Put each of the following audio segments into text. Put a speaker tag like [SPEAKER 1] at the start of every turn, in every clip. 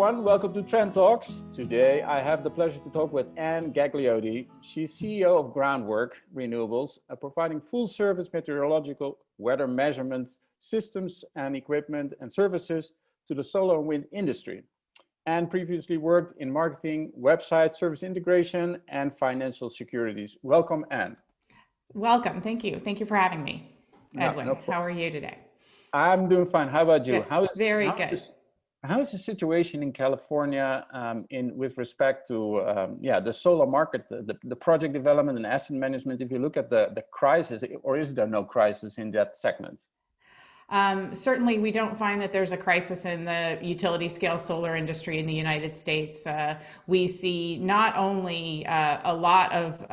[SPEAKER 1] everyone. Welcome to Trend Talks. Today, I have the pleasure to talk with Anne Gagliotti. She's CEO of Groundwork Renewables, providing full-service meteorological weather measurements, systems and equipment and services to the solar and wind industry. Anne previously worked in marketing, website, service integration, and financial securities. Welcome, Anne.
[SPEAKER 2] Welcome. Thank you. Thank you for having me, Edwin. How are you today?
[SPEAKER 1] I'm doing fine. How about you?
[SPEAKER 2] Good. Very good.
[SPEAKER 1] How is the situation in California with respect to the solar market, the project development and asset management? If you look at the crisis, or is there no crisis in that segment?
[SPEAKER 2] Certainly, we don't find that there's a crisis in the utility scale solar industry in the United States. We see not only a lot of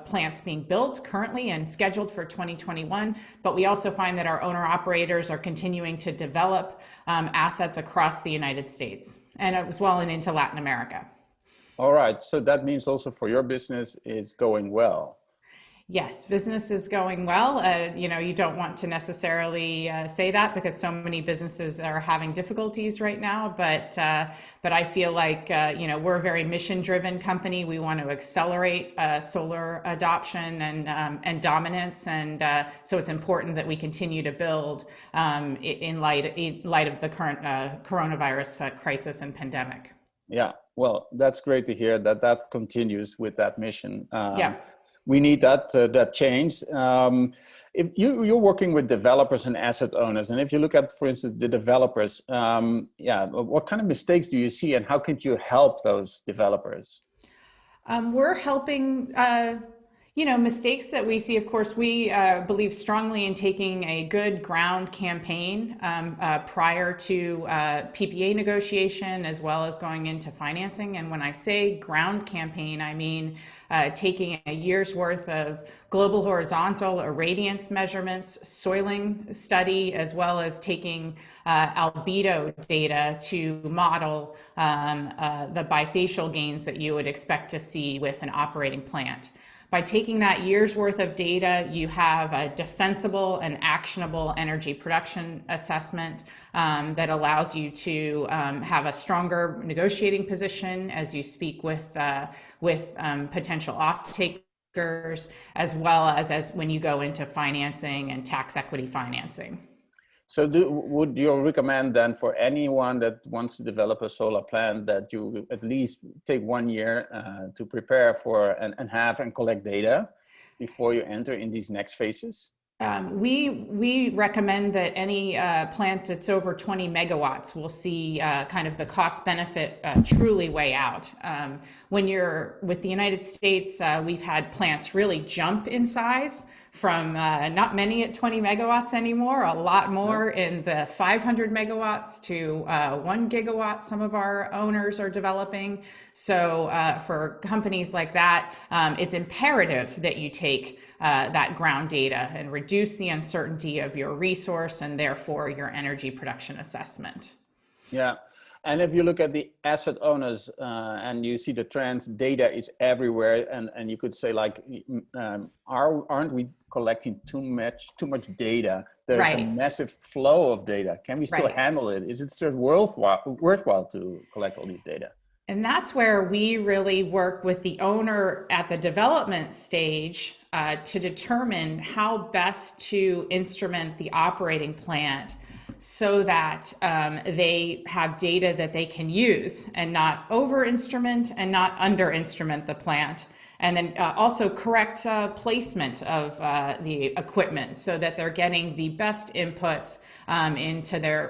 [SPEAKER 2] plants being built currently and scheduled for 2021, but we also find that our owner operators are continuing to develop assets across the United States and as well and into Latin America.
[SPEAKER 1] All right, so that means also for your business is going well.
[SPEAKER 2] Yes, business is going well. You don't want to necessarily say that because so many businesses are having difficulties right now. But I feel like we're a very mission-driven company. We want to accelerate solar adoption and dominance, and so it's important that we continue to build in light of the current coronavirus crisis and pandemic.
[SPEAKER 1] Yeah, well, that's great to hear that continues with that mission.
[SPEAKER 2] Yeah.
[SPEAKER 1] We need that change. If you're working with developers and asset owners, and if you look at, for instance, the developers, what kind of mistakes do you see, and how can you help those developers?
[SPEAKER 2] We're helping. Mistakes that we see, of course, we believe strongly in taking a good ground campaign prior to PPA negotiation, as well as going into financing. And when I say ground campaign, I mean taking a year's worth of global horizontal irradiance measurements, soiling study, as well as taking albedo data to model the bifacial gains that you would expect to see with an operating plant. By taking that year's worth of data, you have a defensible and actionable energy production assessment that allows you to have a stronger negotiating position as you speak with potential off-takers, as well as when you go into financing and tax equity financing.
[SPEAKER 1] So would you recommend then for anyone that wants to develop a solar plant that you at least take 1 year to prepare for and have and collect data before you enter in these next phases?
[SPEAKER 2] We recommend that any plant that's over 20 megawatts will see kind of the cost benefit truly weigh out. When you're with the United States, we've had plants really jump in size from not many at 20 megawatts anymore, a lot more in the 500 megawatts to 1 gigawatt. Some of our owners are developing. So for companies like that, it's imperative that you take that ground data and reduce the uncertainty of your resource and therefore your energy production assessment.
[SPEAKER 1] Yeah. And if you look at the asset owners and you see the trends, data is everywhere, and you could say like, aren't we collecting too much data? There's a massive flow of data. Can we still handle it? Is it still worthwhile to collect all these data?
[SPEAKER 2] And that's where we really work with the owner at the development stage to determine how best to instrument the operating plant so that they have data that they can use and not over instrument and not under instrument the plant. And then also correct placement of the equipment so that they're getting the best inputs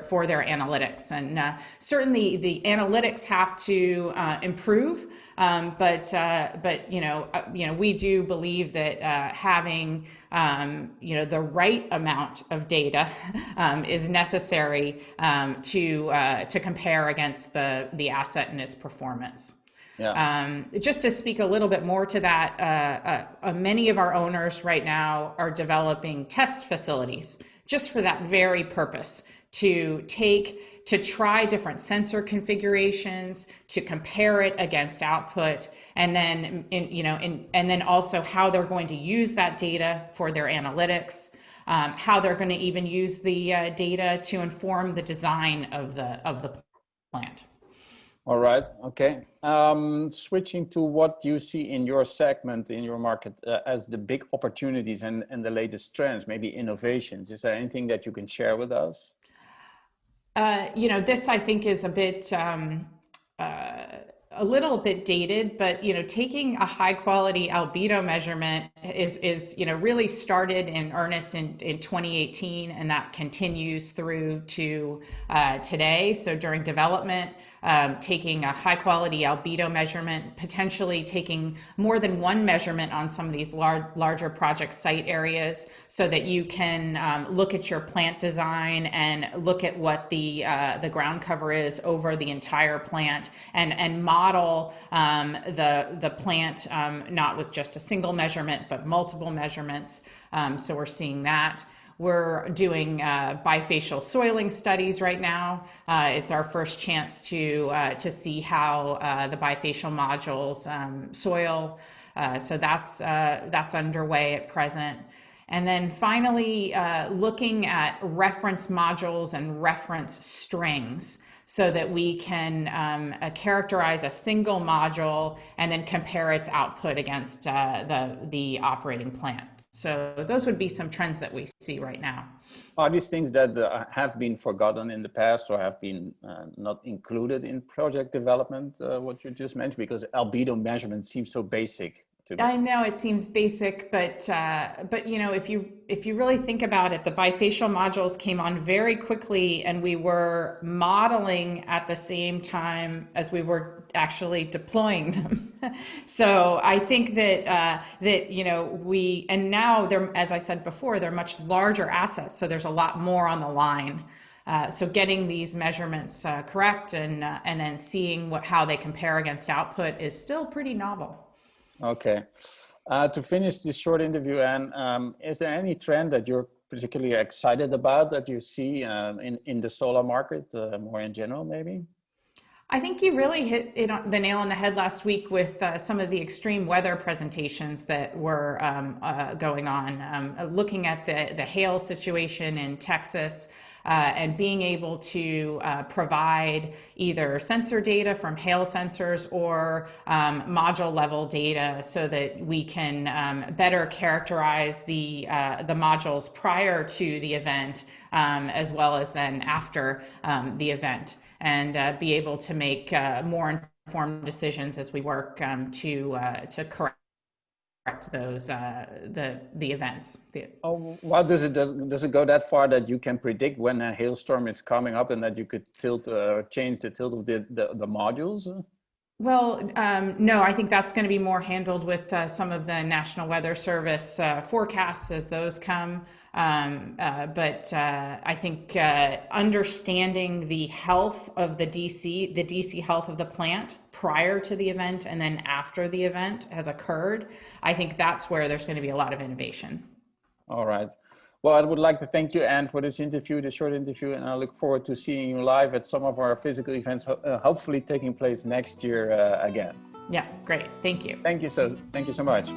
[SPEAKER 2] for their analytics. And certainly the analytics have to improve, but we do believe that having the right amount of data is necessary to compare against the asset and its performance.
[SPEAKER 1] Yeah.
[SPEAKER 2] Just to speak a little bit more to that, many of our owners right now are developing test facilities just for that very purpose, to try different sensor configurations, to compare it against output, and then and then also how they're going to use that data for their analytics, how they're going to even use the data to inform the design of the plant.
[SPEAKER 1] All right. Okay. Switching to what you see in your segment, in your market, as the big opportunities and the latest trends, maybe innovations. Is there anything that you can share with us?
[SPEAKER 2] This I think is a little bit dated, but taking a high quality albedo measurement is really started in earnest in 2018, and that continues through to today. So during development, taking a high quality albedo measurement, potentially taking more than one measurement on some of these larger project site areas, so that you can look at your plant design and look at what the ground cover is over the entire plant, and model the plant, not with just a single measurement, but multiple measurements. So we're seeing that. We're doing bifacial soiling studies right now. It's our first chance to see how the bifacial modules soil. So that's underway at present. And then finally, looking at reference modules and reference strings, so that we can characterize a single module and then compare its output against the operating plant. So those would be some trends that we see right now.
[SPEAKER 1] Are these things that have been forgotten in the past or have been not included in project development, what you just mentioned? Because albedo measurement seems so basic.
[SPEAKER 2] I know it seems basic, but if you really think about it, the bifacial modules came on very quickly, and we were modeling at the same time as we were actually deploying them. So I think that and now they're, as I said before, they're much larger assets, so there's a lot more on the line. So getting these measurements correct and then seeing how they compare against output is still pretty novel.
[SPEAKER 1] Okay. To finish this short interview, Anne, is there any trend that you're particularly excited about that you see in the solar market, more in general, maybe?
[SPEAKER 2] I think you really hit the nail on the head last week with some of the extreme weather presentations that were going on, looking at the hail situation in Texas, and being able to provide either sensor data from hail sensors or module level data, so that we can better characterize the modules prior to the event, as well as then after the event, and be able to make more informed decisions as we work to correct those the events.
[SPEAKER 1] Oh, well, does it go that far that you can predict when a hailstorm is coming up and that you could change the tilt of the modules?
[SPEAKER 2] Well, no, I think that's going to be more handled with some of the National Weather Service forecasts as those come. But I think understanding the health of the DC health of the plant prior to the event and then after the event has occurred, I think that's where there's going to be a lot of innovation.
[SPEAKER 1] All right. Well, I would like to thank you, Anne, for this short interview, and I look forward to seeing you live at some of our physical events, hopefully taking place next year again.
[SPEAKER 2] Yeah, great. Thank you.
[SPEAKER 1] Thank you so much.